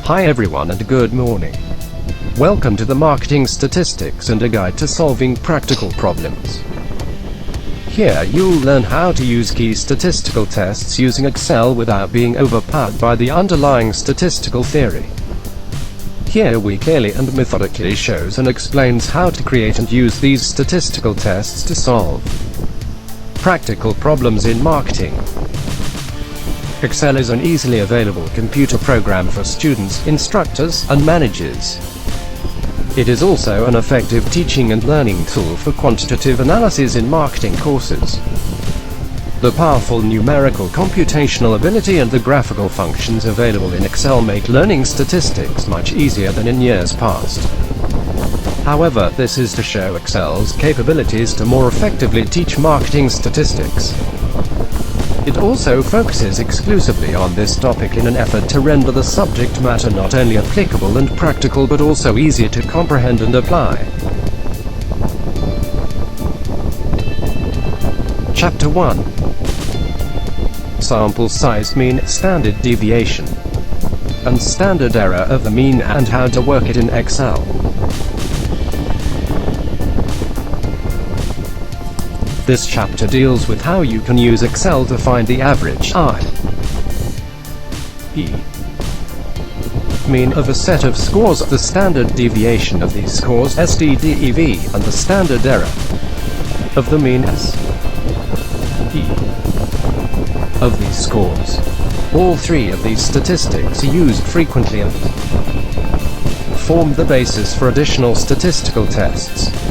Hi everyone and good morning. Welcome to the Marketing Statistics and a Guide to Solving Practical Problems. Here you'll learn how to use key statistical tests using Excel without being overpowered by the underlying statistical theory. Here we clearly and methodically shows and explains how to create and use these statistical tests to solve practical problems in marketing. Excel is an easily available computer program for students, instructors, and managers. It is also an effective teaching and learning tool for quantitative analysis in marketing courses. The powerful numerical computational ability and the graphical functions available in Excel make learning statistics much easier than in years past. However, this is to show Excel's capabilities to more effectively teach marketing statistics. It also focuses exclusively on this topic in an effort to render the subject matter not only applicable and practical but also easier to comprehend and apply. Chapter 1. Sample size, mean, standard deviation, and standard error of the mean and how to work it in Excel. This chapter deals with how you can use Excel to find the average mean of a set of scores, the standard deviation of these scores STDEV, and the standard error of the mean of these scores. All three of these statistics are used frequently and form the basis for additional statistical tests.